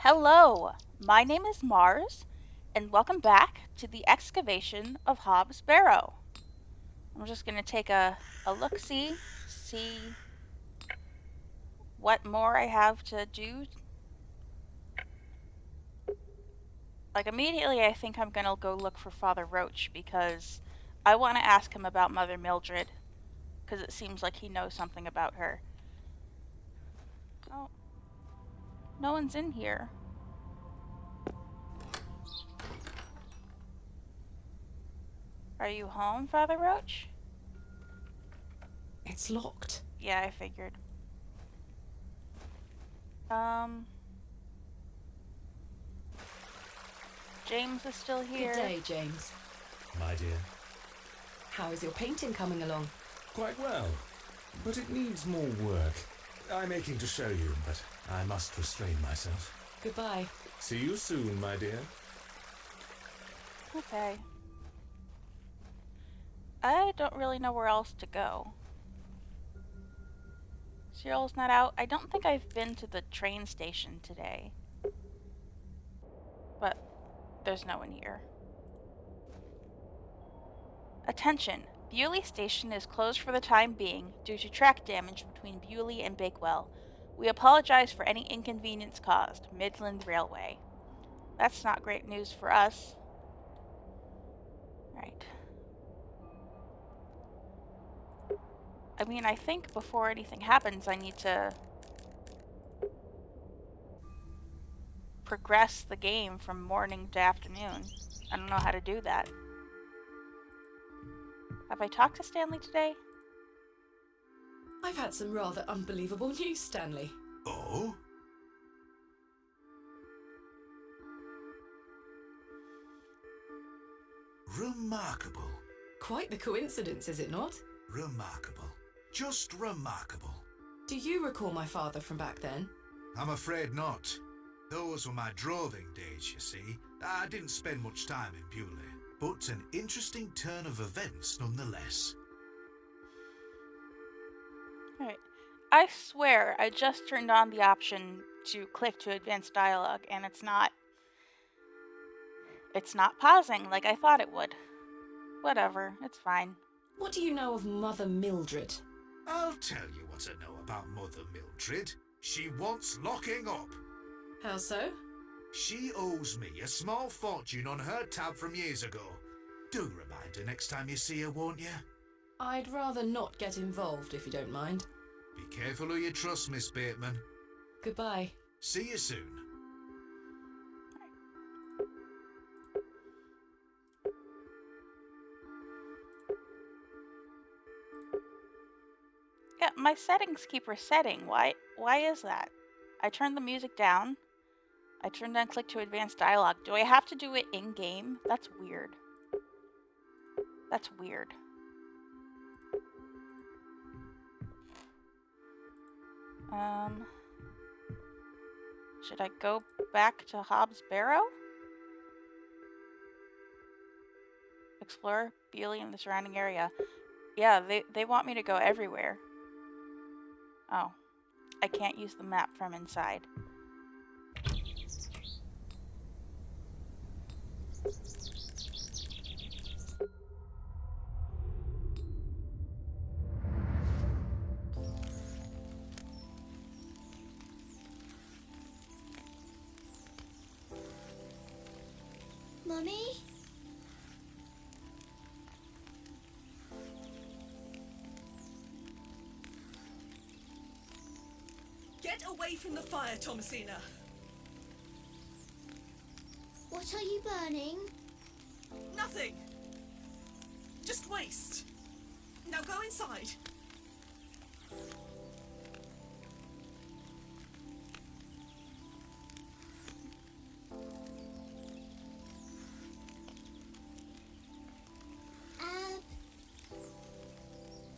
Hello, my name is Mars, and welcome back to the excavation of Hobbs Barrow. I'm just going to take a look-see, see what more I have to do. Like, immediately I think I'm going to go look for Father Roach, because I want to ask him about Mother Mildred, because it seems like he knows something about her. Oh, no one's in here. Are you home, Father Roach? It's locked. Yeah, I figured. James is still here. Good day, James. My dear. How is your painting coming along? Quite well, but it needs more work. I'm aching to show you, but I must restrain myself. Goodbye. See you soon, my dear. Okay. I don't really know where else to go. Cyril's not out. I don't think I've been to the train station today. But there's no one here. Attention! Bewley Station is closed for the time being due to track damage between Bewley and Bakewell. We apologize for any inconvenience caused. Midland Railway. That's not great news for us. Right. I mean, I think before anything happens, I need to progress the game from morning to afternoon. I don't know how to do that. Have I talked to Stanley today? I've had some rather unbelievable news, Stanley. Oh? Remarkable. Quite the coincidence, is it not? Remarkable. Just remarkable. Do you recall my father from back then? I'm afraid not. Those were my droving days, you see. I didn't spend much time in Bewley, but an interesting turn of events nonetheless. Alright. I swear I just turned on the option to click to advanced dialogue and it's not pausing like I thought it would. Whatever, it's fine. What do you know of Mother Mildred? I'll tell you what I know about Mother Mildred. She wants locking up. How so? She owes me a small fortune on her tab from years ago. Do remind her next time you see her, won't you? I'd rather not get involved, if you don't mind. Be careful who you trust, Miss Bateman. Goodbye. See you soon. Yeah, my settings keep resetting. Why is that? I turned the music down. I turned on click to advanced dialogue. Do I have to do it in-game? That's weird. That's weird. Should I go back to Hobbs Barrow? Explore Bewley and the surrounding area. Yeah, they want me to go everywhere. Oh. I can't use the map from inside. Mummy? Get away from the fire, Thomasina. What are you burning? Nothing. Just waste. Now go inside.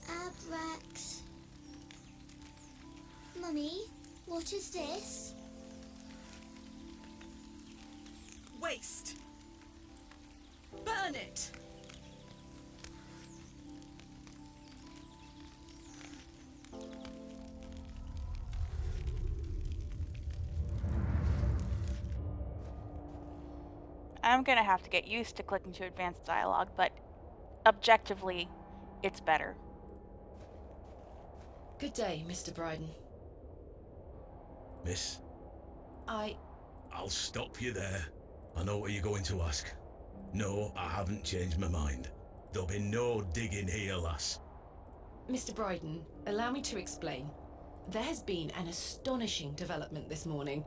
Abrax. Mummy, what is this? Waste. Burn it. I'm gonna have to get used to clicking to advanced dialogue, but objectively, it's better. Good day, Mr. Bryden. Miss, I... I'll stop you there. I know what you're going to ask. No, I haven't changed my mind. There'll be no digging here, lass. Mr. Bryden, allow me to explain. There has been an astonishing development this morning.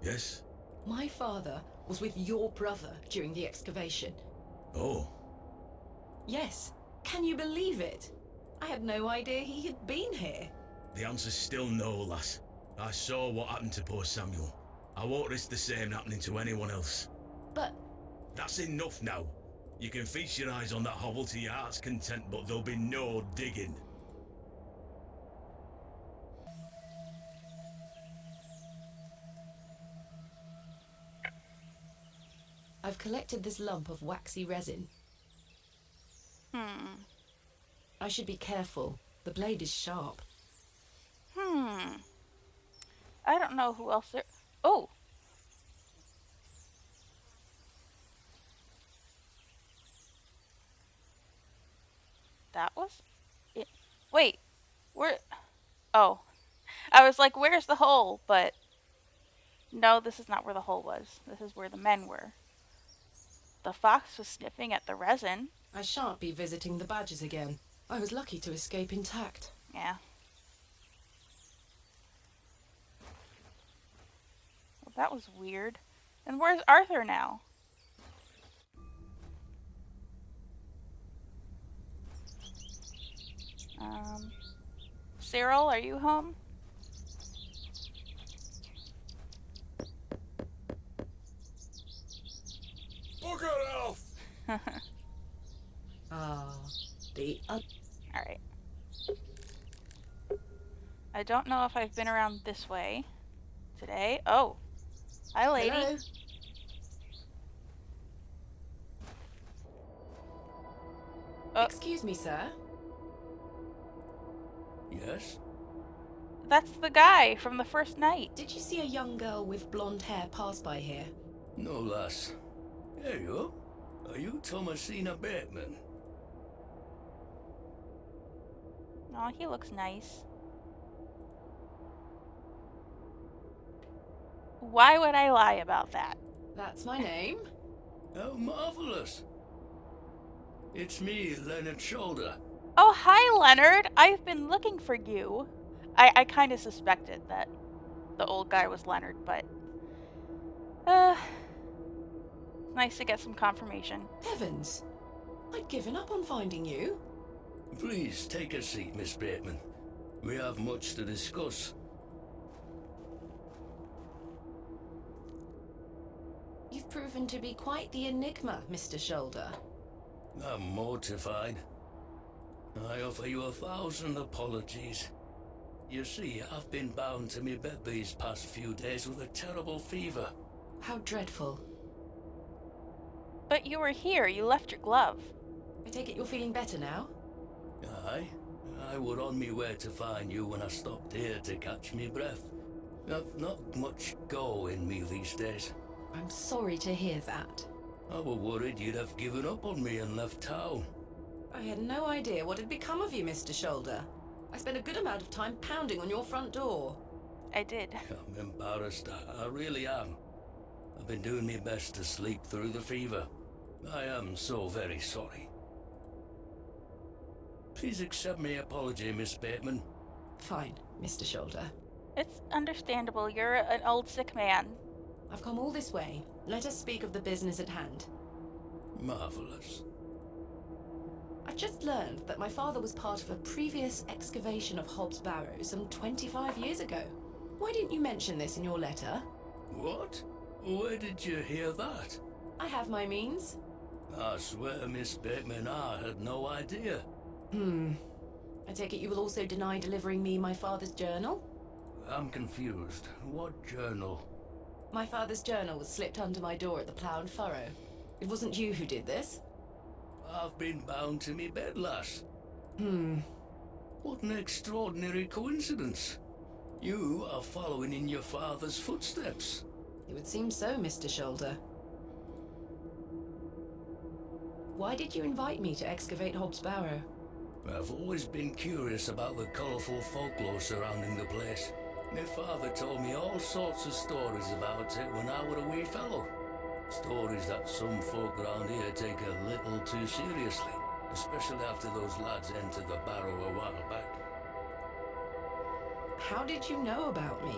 Yes? My father was with your brother during the excavation. Oh, Yes, can you believe it? I had no idea he had been here. the answer's still no, lass. I saw what happened to poor Samuel. I won't risk the same happening to anyone else. But That's enough now. You can feast your eyes on that hovel to your heart's content, but there'll be no digging. I've collected this lump of waxy resin. I should be careful. The blade is sharp. I don't know who else there. Oh! That was it. Wait, where? Oh. I was like, where's the hole? But no, this is not where the hole was. This is where the men were. The fox was sniffing at the resin. I shan't be visiting the badgers again. I was lucky to escape intact. Yeah. Well, that was weird. And where's Arthur now? Cyril, are you home? Look at Elf! The Alright. I don't know if I've been around this way today. Oh. Hi, lady. Hello? Oh. Excuse me, sir. Yes? That's the guy from the first night. Did you see a young girl with blonde hair pass by here? No, lass. There you are. Are you Thomasina Bateman? Oh, he looks nice. Why would I lie about that? That's my name. How marvellous. It's me, Leonard Shoulder. Oh, hi, Leonard. I've been looking for you. I kind of suspected that the old guy was Leonard, but nice to get some confirmation. Heavens! I'd given up on finding you. Please take a seat, Miss Bateman. We have much to discuss. You've proven to be quite the enigma, Mr. Shoulder. I'm mortified. I offer you 1,000 apologies. You see, I've been bound to me bed these past few days with a terrible fever. How dreadful. But you were here. You left your glove. I take it you're feeling better now? Aye, I were on me way to find you when I stopped here to catch me breath. I've not much go in me these days. I'm sorry to hear that. I were worried you'd have given up on me and left town. I had no idea what had become of you, Mr. Shoulder. I spent a good amount of time pounding on your front door. I did. I'm embarrassed, I really am. I've been doing my best to sleep through the fever. I am so very sorry. Please accept my apology, Miss Bateman. Fine, Mr. Shoulder. It's understandable. You're an old sick man. I've come all this way. Let us speak of the business at hand. Marvelous. I've just learned that my father was part of a previous excavation of Hobbs Barrow some 25 years ago. Why didn't you mention this in your letter? What? Where did you hear that? I have my means. I swear, Miss Bateman, I had no idea. I take it you will also deny delivering me my father's journal? I'm confused. What journal? My father's journal was slipped under my door at the Plough and Furrow. It wasn't you who did this. I've been bound to me bed, lass. What an extraordinary coincidence. You are following in your father's footsteps. It would seem so, Mr. Shoulder. Why did you invite me to excavate Hobbs Barrow? I've always been curious about the colourful folklore surrounding the place. My father told me all sorts of stories about it when I were a wee fellow. Stories that some folk around here take a little too seriously, especially after those lads entered the Barrow a while back. How did you know about me?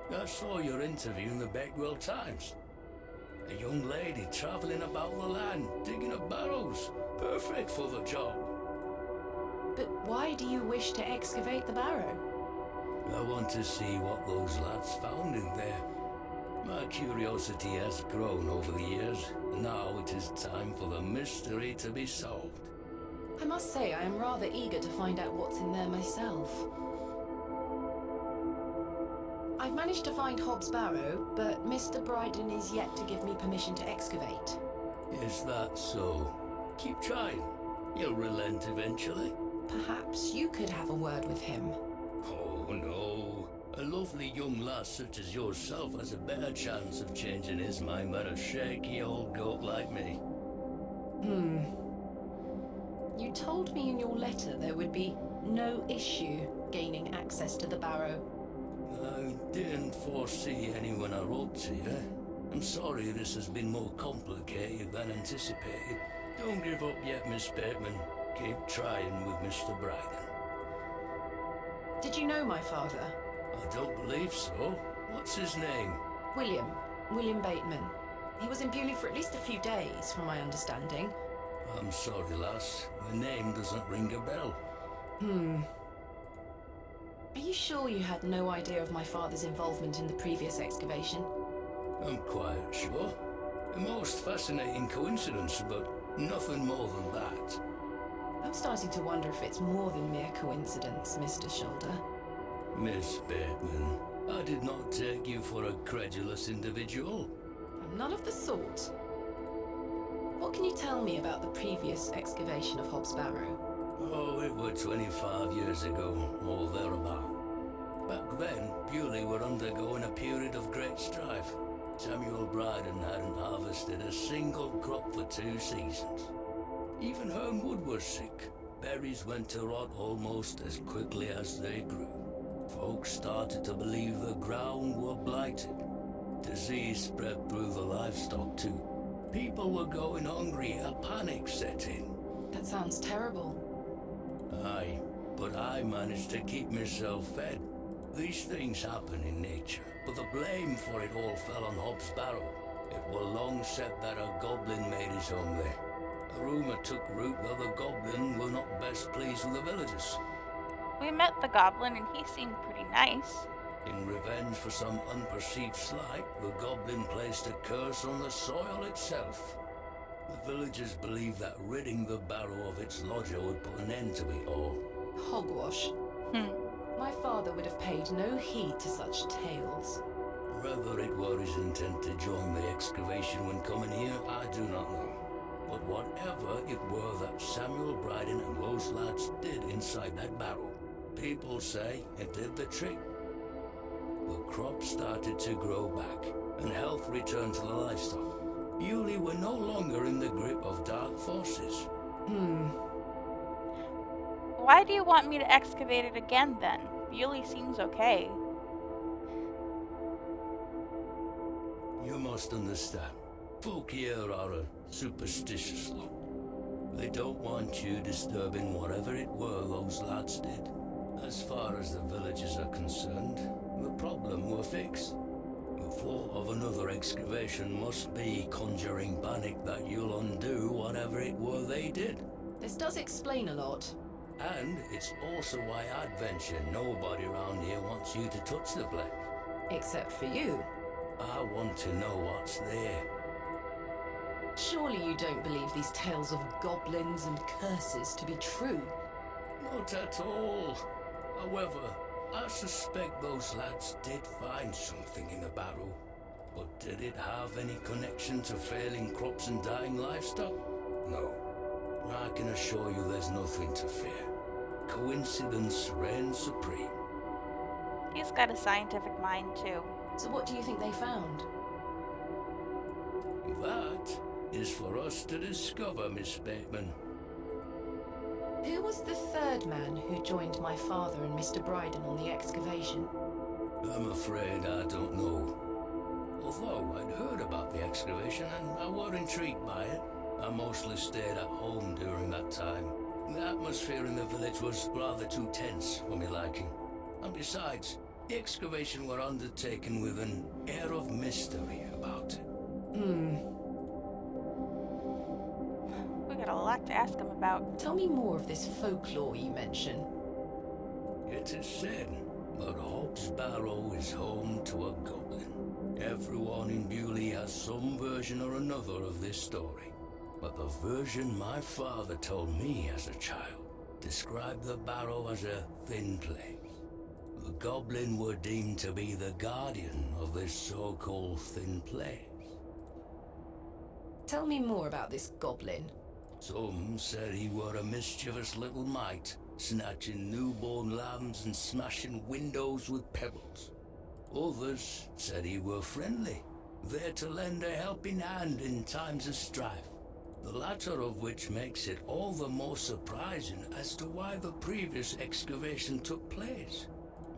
I saw your interview in the Bakewell Times. A young lady travelling about the land, digging up barrows. Perfect for the job. But why do you wish to excavate the Barrow? I want to see what those lads found in there. My curiosity has grown over the years. Now it is time for the mystery to be solved. I must say I am rather eager to find out what's in there myself. I've managed to find Hobbs Barrow, but Mr. Bryden is yet to give me permission to excavate. Is that so? Keep trying. He'll relent eventually. Perhaps you could have a word with him. Oh no. A lovely young lass such as yourself has a better chance of changing his mind than a shaky old goat like me. You told me in your letter there would be no issue gaining access to the Barrow. I didn't foresee any when I wrote to you. I'm sorry this has been more complicated than anticipated. Don't give up yet, Miss Bateman. Keep trying with Mr. Bryden. Did you know my father? I don't believe so. What's his name? William Bateman. He was in Bewley for at least a few days, from my understanding. I'm sorry, lass. The name doesn't ring a bell. Are you sure you had no idea of my father's involvement in the previous excavation? I'm quite sure. A most fascinating coincidence, but nothing more than that. I'm starting to wonder if it's more than mere coincidence, Mr. Shoulder. Miss Bateman, I did not take you for a credulous individual. I'm none of the sort. What can you tell me about the previous excavation of Hobbs Barrow? Oh, it were 25 years ago, or thereabout. Back then, Bewley were undergoing a period of great strife. Samuel Bryden hadn't harvested a single crop for 2 seasons. Even Hermwood was sick. Berries went to rot almost as quickly as they grew. Folks started to believe the ground were blighted. Disease spread through the livestock too. People were going hungry, a panic set in. That sounds terrible. Aye, but I managed to keep myself fed. These things happen in nature, but the blame for it all fell on Hobbs Barrow. It were long said that a goblin made his home there. A rumour took root that the goblin were not best pleased with the villagers. We met the goblin and he seemed pretty nice. In revenge for some unperceived slight, the goblin placed a curse on the soil itself. The villagers believed that ridding the Barrow of its lodger would put an end to it all. Hogwash. My father would have paid no heed to such tales. Whether it were his intent to join the excavation when coming here, I do not know. But whatever it were that Samuel Bryden and those lads did inside that barrow, people say it did the trick. The crops started to grow back, and health returned to the livestock. Bewley were no longer in the grip of dark forces. Why do you want me to excavate it again then? Bewley seems okay. You must understand. Folk here are a superstitious lot. They don't want you disturbing whatever it were those lads did. As far as the villagers are concerned, the problem were fixed. The thought of another excavation must be conjuring panic that you'll undo whatever it were they did. This does explain a lot. And it's also why I'd venture nobody around here wants you to touch the place. Except for you. I want to know what's there. Surely you don't believe these tales of goblins and curses to be true? Not at all. However, I suspect those lads did find something in the barrow. But did it have any connection to failing crops and dying livestock? No. I can assure you there's nothing to fear. Coincidence reigns supreme. He's got a scientific mind too. So what do you think they found? That is for us to discover, Miss Bateman. Who was the third man who joined my father and Mr. Bryden on the excavation? I'm afraid I don't know. Although I'd heard about the excavation and I were intrigued by it, I mostly stayed at home during that time. The atmosphere in the village was rather too tense for my liking. And besides, the excavation were undertaken with an air of mystery about it. We got a lot to ask him about. Tell me more of this folklore you mention. It is said that Hobbs Barrow is home to a goblin. Everyone in Bewley has some version or another of this story. But the version my father told me as a child described the Barrow as a thin place. The goblin were deemed to be the guardian of this so-called thin place. Tell me more about this goblin. Some said he were a mischievous little mite, snatching newborn lambs and smashing windows with pebbles. Others said he were friendly, there to lend a helping hand in times of strife. The latter of which makes it all the more surprising as to why the previous excavation took place.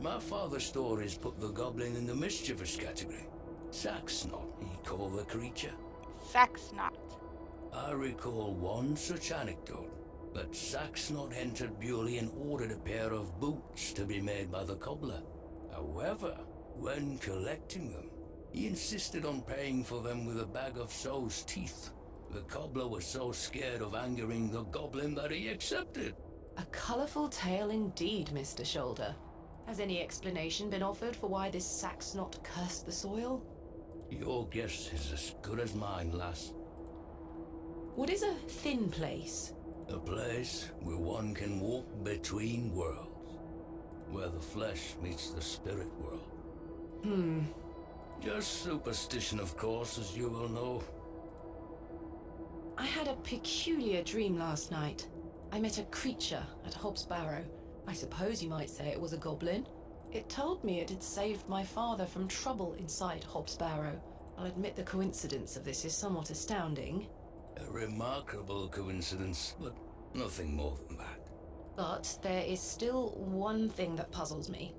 My father's stories put the goblin in the mischievous category. Saxnot, he called the creature. Saxnot. I recall one such anecdote, that Saxnot entered Bewley and ordered a pair of boots to be made by the cobbler. However, when collecting them, he insisted on paying for them with a bag of sow's teeth. The cobbler was so scared of angering the goblin that he accepted. A colourful tale indeed, Mr. Shoulder. Has any explanation been offered for why this Saxnot cursed the soil? Your guess is as good as mine, lass. What is a thin place? A place where one can walk between worlds. Where the flesh meets the spirit world. Just superstition, of course, as you will know. I had a peculiar dream last night. I met a creature at Hobbs Barrow. I suppose you might say it was a goblin. It told me it had saved my father from trouble inside Hobbs Barrow. I'll admit the coincidence of this is somewhat astounding. A remarkable coincidence, but nothing more than that. But there is still one thing that puzzles me.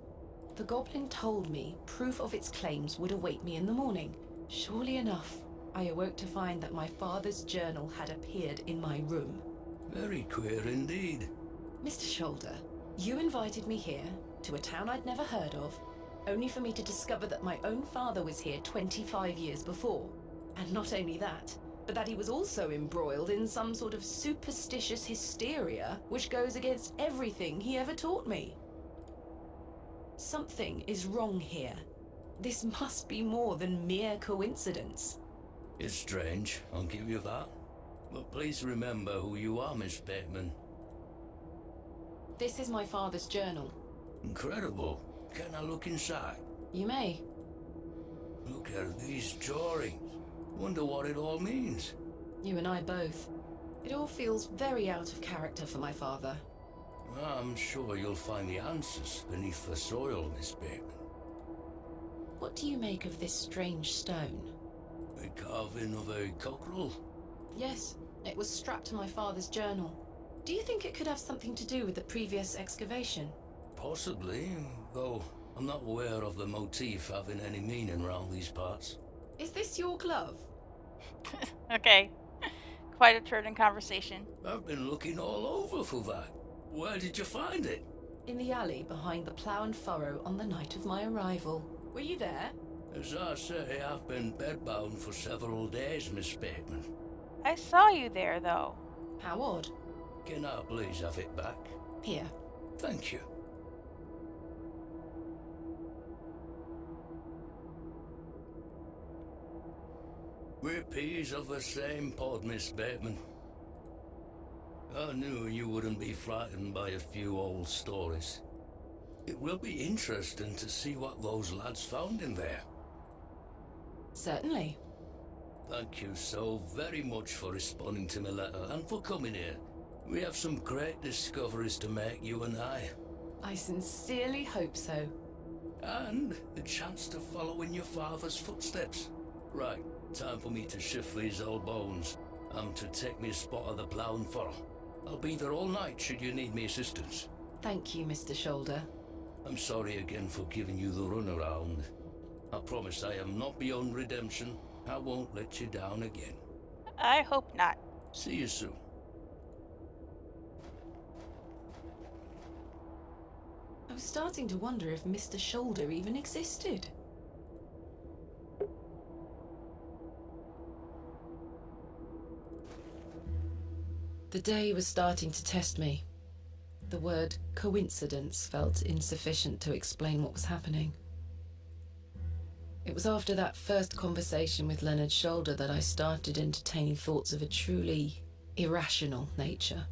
The goblin told me proof of its claims would await me in the morning. Surely enough, I awoke to find that my father's journal had appeared in my room. Very queer indeed. Mr. Shoulder, you invited me here, to a town I'd never heard of, only for me to discover that my own father was here 25 years before. And not only that, but that he was also embroiled in some sort of superstitious hysteria which goes against everything he ever taught me. Something is wrong here. This must be more than mere coincidence. It's strange, I'll give you that. But please remember who you are, Miss Bateman. This is my father's journal. Incredible. Can I look inside? You may. Look at these drawings. Wonder what it all means. You and I both. It all feels very out of character for my father. I'm sure you'll find the answers beneath the soil, Miss Bateman. What do you make of this strange stone? A carving of a cockerel? Yes, it was strapped to my father's journal. Do you think it could have something to do with the previous excavation? Possibly, though I'm not aware of the motif having any meaning around these parts. Is this your glove? Okay. Quite a turn in conversation. I've been looking all over for that. Where did you find it? In the alley behind the plough and furrow on the night of my arrival. Were you there? As I say, I've been bedbound for several days, Miss Bateman. I saw you there, though. How odd. Can I please have it back? Here. Thank you. We're peas of the same pod, Miss Bateman. I knew you wouldn't be frightened by a few old stories. It will be interesting to see what those lads found in there. Certainly. Thank you so very much for responding to my letter and for coming here. We have some great discoveries to make, you and I. I sincerely hope so. And the chance to follow in your father's footsteps. Right, time for me to shift these old bones. I'm to take me a spot of the ploughing furrow. I'll be there all night should you need me assistance. Thank you, Mr. Shoulder. I'm sorry again for giving you the runaround. I promise I am not beyond redemption. I won't let you down again. I hope not. See you soon. I was starting to wonder if Mr. Shoulder even existed. The day was starting to test me. The word coincidence felt insufficient to explain what was happening. It was after that first conversation with Leonard's Shoulder that I started entertaining thoughts of a truly irrational nature.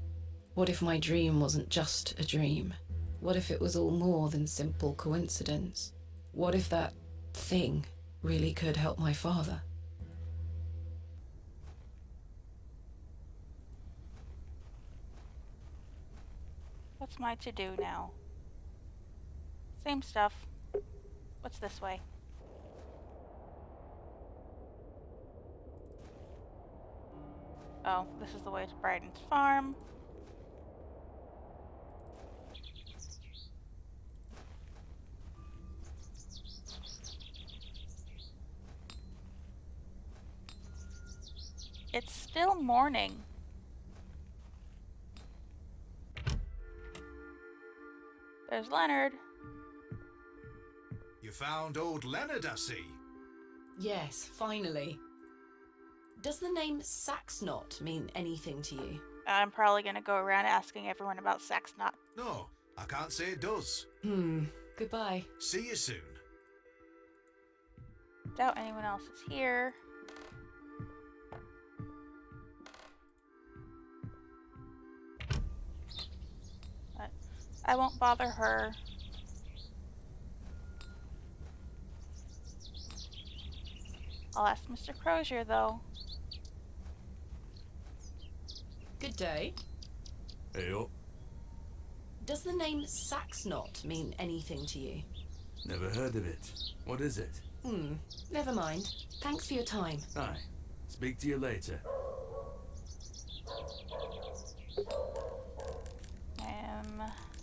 What if my dream wasn't just a dream? What if it was all more than simple coincidence? What if that thing really could help my father? What's my to-do now? Same stuff. What's this way? Oh, this is the way to Bryden's farm. It's still morning. There's Leonard. You found old Leonard, I see. Yes, finally. Does the name Saxnot mean anything to you? I'm probably gonna go around asking everyone about Saxnot. No, I can't say it does. Goodbye. See you soon. Doubt anyone else is here. But I won't bother her. I'll ask Mr. Crozier, though. Good day. Heyo. Does the name Saxnot mean anything to you? Never heard of it. What is it? Never mind. Thanks for your time. Aye. Speak to you later.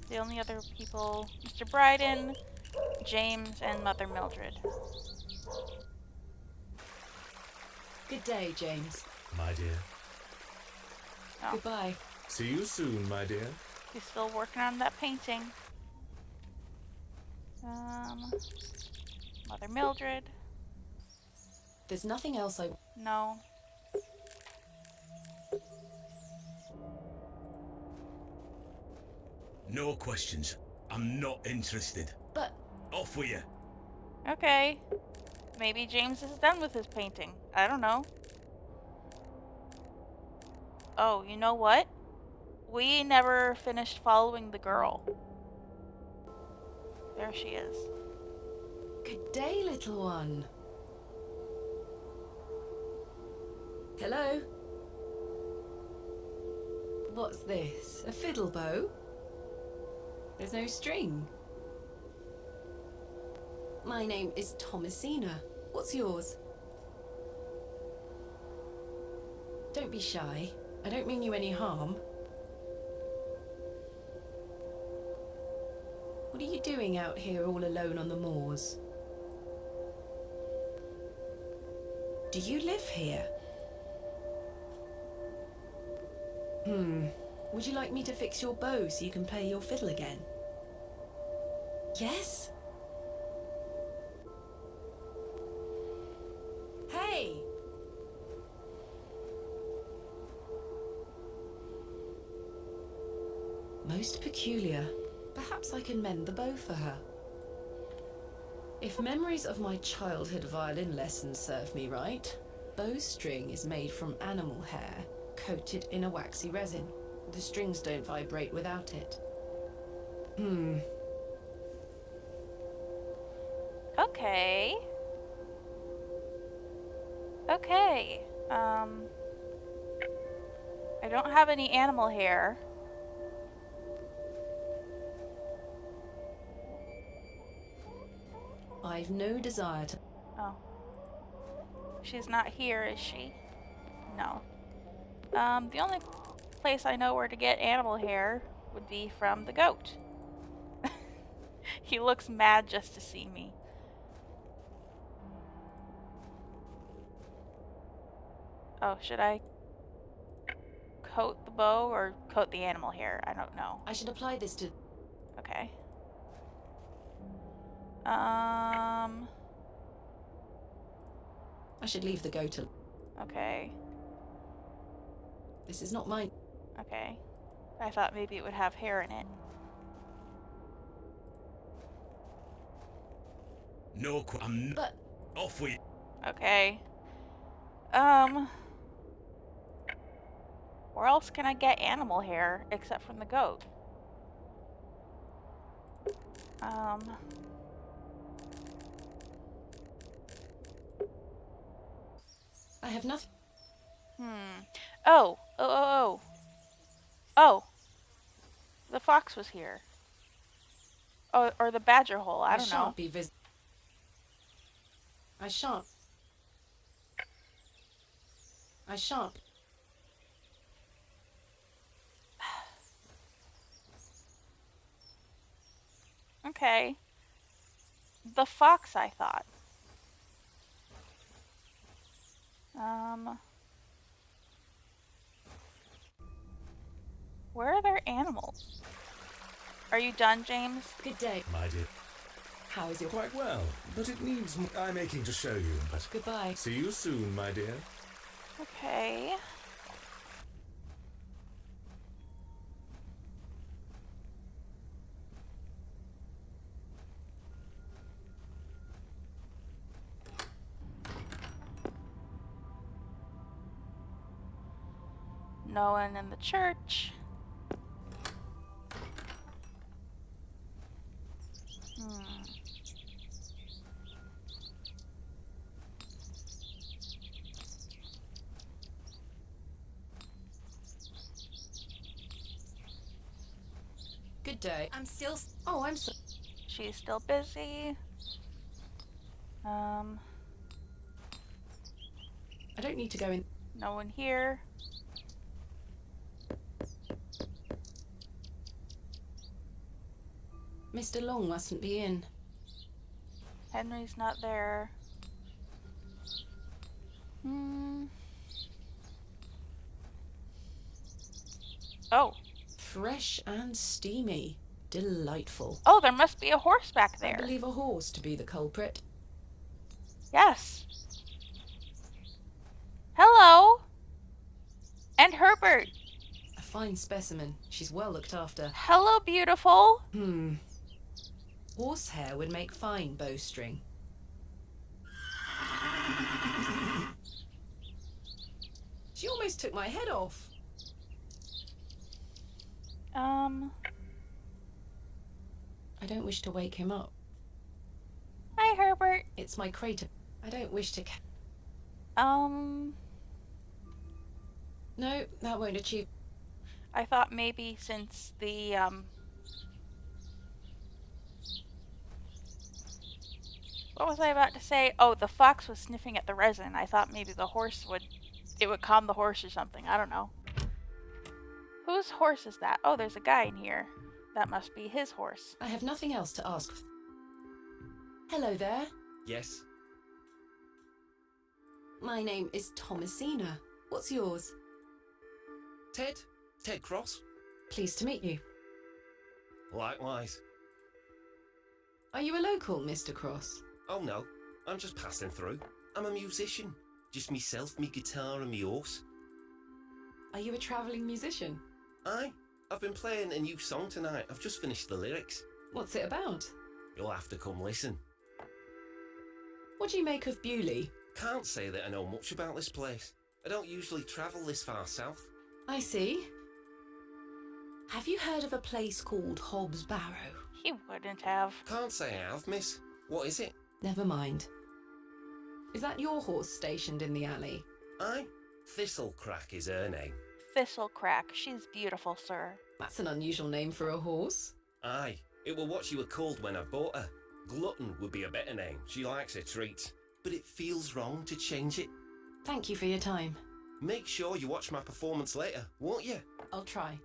The only other people, Mr. Bryden, James, and Mother Mildred. Good day, James. My dear. Oh, Goodbye. See you soon, my dear. he's still working on that painting. Mother Mildred. There's nothing else I... No. No questions. I'm not interested. But... Off with you. Okay. Maybe James is done with his painting. I don't know. Oh, you know what? We never finished following the girl. There she is. Good day, little one. Hello? What's this? A fiddle bow? There's no string. My name is Thomasina. What's yours? Don't be shy. I don't mean you any harm. What are you doing out here all alone on the moors? Do you live here? Would you like me to fix your bow so you can play your fiddle again? Yes? Hey! Most peculiar. Perhaps I can mend the bow for her. If memories of my childhood violin lessons serve me right, bowstring is made from animal hair, coated in a waxy resin. The strings don't vibrate without it. Okay. Okay. I don't have any animal hair. I've no desire to. Oh. She's not here, is she? No. The only place I know where to get animal hair would be from the goat. He looks mad just to see me. Oh, should I coat the bow or coat the animal hair? I don't know. I should apply this to. Okay. I should leave the goat. Okay. This is not mine. Okay. I thought maybe it would have hair in it. No, I'm But off with. Okay. Where else can I get animal hair except from the goat? I have nothing. Oh. The fox was here. Oh, or the badger hole. I don't know. Shan't be I shan't. I shan't. Okay. The fox, I thought. Where are their animals? Are you done, James? Good day. My dear. How is your... Quite well, but it needs... I'm aching to show you, but... Goodbye. See you soon, my dear. Okay. No one in the church. Good day. I'm still. Oh, I'm so... She's still busy. I don't need to go in. No one here. Mr. Long mustn't be in. Henry's not there. Oh. Fresh and steamy. Delightful. Oh, there must be a horse back there. I believe a horse to be the culprit. Yes. Hello. And Herbert. A fine specimen. She's well looked after. Hello, beautiful. Horsehair would make fine bowstring. She almost took my head off. I don't wish to wake him up. Hi, Herbert. It's my crater. I don't wish to... No, that won't achieve... I thought maybe since the, What was I about to say? Oh, the fox was sniffing at the resin. I thought maybe the horse would... It would calm the horse or something. I don't know. Whose horse is that? Oh, there's a guy in here. That must be his horse. I have nothing else to ask. Hello there. Yes. My name is Thomasina. What's yours? Ted? Ted Cross? Pleased to meet you. Likewise. Are you a local, Mr. Cross? Oh no, I'm just passing through. I'm a musician. Just myself, me guitar and me horse. Are you a travelling musician? Aye. I've been playing a new song tonight. I've just finished the lyrics. What's it about? You'll have to come listen. What do you make of Bewley? Can't say that I know much about this place. I don't usually travel this far south. I see. Have you heard of a place called Hobbs Barrow? He wouldn't have. Can't say I have, miss. What is it? Never mind. Is that your horse stationed in the alley? Aye. Thistlecrack is her name. Thistlecrack. She's beautiful, sir. That's an unusual name for a horse. Aye. It were what she were called when I bought her. Glutton would be a better name. She likes her treats. But it feels wrong to change it. Thank you for your time. Make sure you watch my performance later, won't you? I'll try.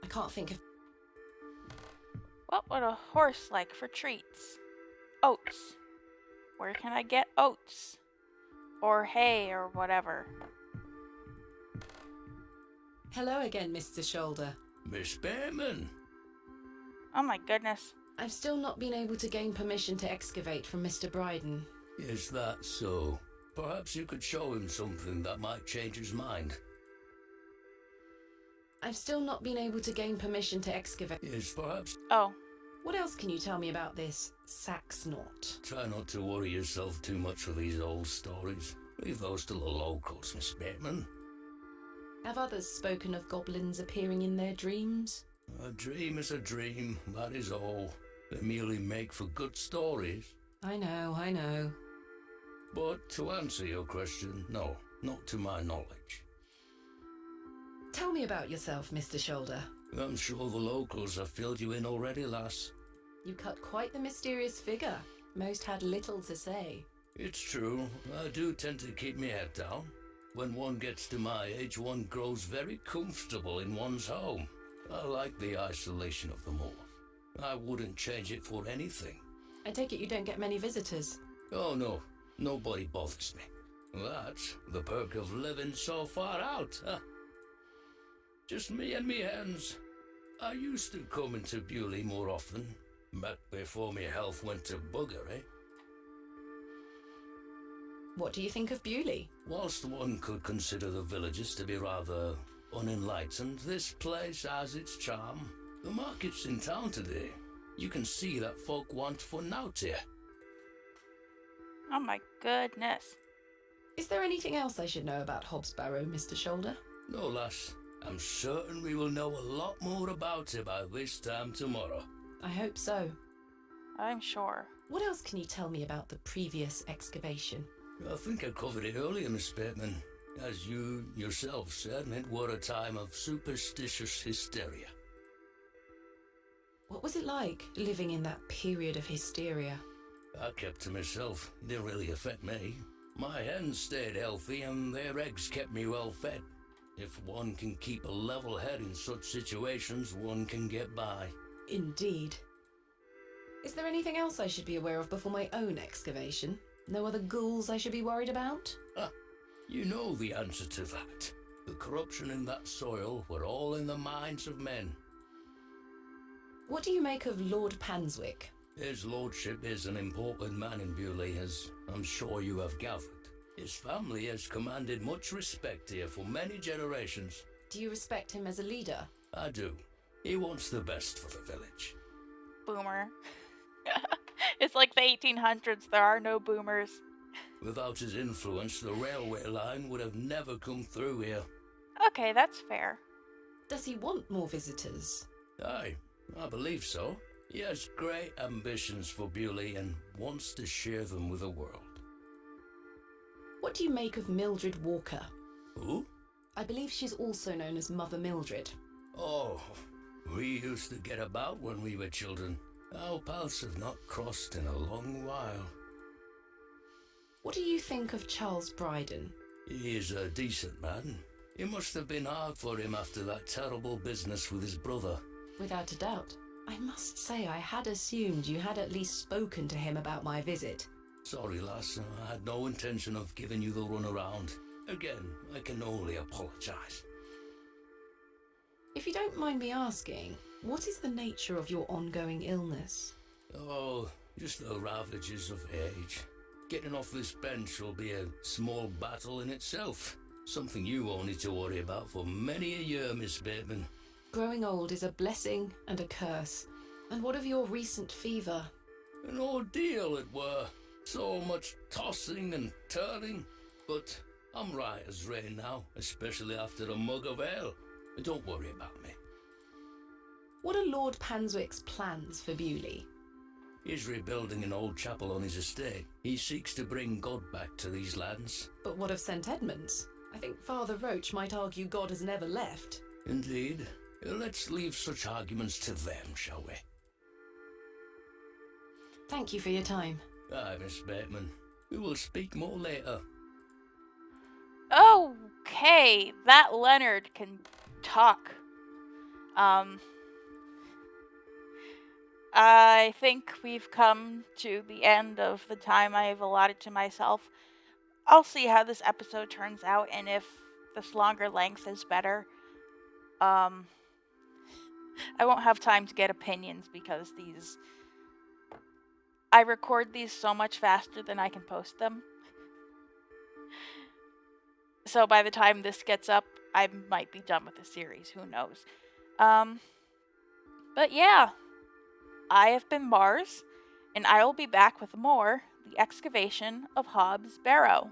I can't think of... What would a horse like for treats? Oats. Where can I get oats? Or hay or whatever. Hello again, Mr. Shoulder. Miss Bateman. Oh my goodness. I've still not been able to gain permission to excavate from Mr. Bryden. Is that so? Perhaps you could show him something that might change his mind. I've still not been able to gain permission to excavate. Is perhaps... Oh. What else can you tell me about this Sax knot? Try not to worry yourself too much with these old stories. Leave those to the locals, Miss Bateman. Have others spoken of goblins appearing in their dreams? A dream is a dream, that is all. They merely make for good stories. I know. But to answer your question, no, not to my knowledge. Tell me about yourself, Mr. Shoulder. I'm sure the locals have filled you in already, lass. You cut quite the mysterious figure. Most had little to say. It's true, I do tend to keep my head down. When one gets to my age, one grows very comfortable in one's home. I like the isolation of the moor. I wouldn't change it for anything. I take it you don't get many visitors. Oh no, nobody bothers me. That's the perk of living so far out, huh? Just me and me hens. I used to come into Bewley more often, back before my health went to bugger, eh? What do you think of Bewley? Whilst one could consider the villagers to be rather unenlightened, this place has its charm. The market's in town today. You can see that folk want fun out here. Oh my goodness. Is there anything else I should know about Hobbs Barrow, Mr. Shoulder? No, lass. I'm certain we will know a lot more about it by this time tomorrow. I hope so. I'm sure. What else can you tell me about the previous excavation? I think I covered it earlier, Miss Bateman. As you yourself said, it were a time of superstitious hysteria. What was it like, living in that period of hysteria? I kept to myself. It didn't really affect me. My hens stayed healthy and their eggs kept me well fed. If one can keep a level head in such situations, one can get by. Indeed. Is there anything else I should be aware of before my own excavation? No other ghouls I should be worried about? You know the answer to that. The corruption in that soil were all in the minds of men. What do you make of Lord Panswick? His lordship is an important man in Bewley, as I'm sure you have gathered. His family has commanded much respect here for many generations. Do you respect him as a leader? I do. He wants the best for the village. Boomer. It's like the 1800s. There are no boomers. Without his influence, the railway line would have never come through here. Okay, that's fair. Does he want more visitors? Aye, I believe so. He has great ambitions for Bewley and wants to share them with the world. What do you make of Mildred Walker? Who? I believe she's also known as Mother Mildred. Oh, we used to get about when we were children. Our paths have not crossed in a long while. What do you think of Charles Bryden? He is a decent man. It must have been hard for him after that terrible business with his brother. Without a doubt. I must say I had assumed you had at least spoken to him about my visit. Sorry, lass, I had no intention of giving you the runaround. Again, I can only apologise. If you don't mind me asking, what is the nature of your ongoing illness? Oh, just the ravages of age. Getting off this bench will be a small battle in itself. Something you won't need to worry about for many a year, Miss Bateman. Growing old is a blessing and a curse. And what of your recent fever? An ordeal it were. So much tossing and turning. But I'm right as rain now, especially after a mug of ale. Don't worry about me. What are Lord Panswick's plans for Bewley? He's rebuilding an old chapel on his estate. He seeks to bring God back to these lands. But what of St. Edmunds? I think Father Roach might argue God has never left. Indeed. Let's leave such arguments to them, shall we? Thank you for your time. Aye, Miss Bateman. We will speak more later. Okay, that Leonard can talk. I think we've come to the end of the time I've allotted to myself. I'll see how this episode turns out and if this longer length is better. I won't have time to get opinions because I record these so much faster than I can post them. So by the time this gets up, I might be done with the series. Who knows? But yeah, I have been Mars, and I will be back with more The Excavation of Hobbs Barrow.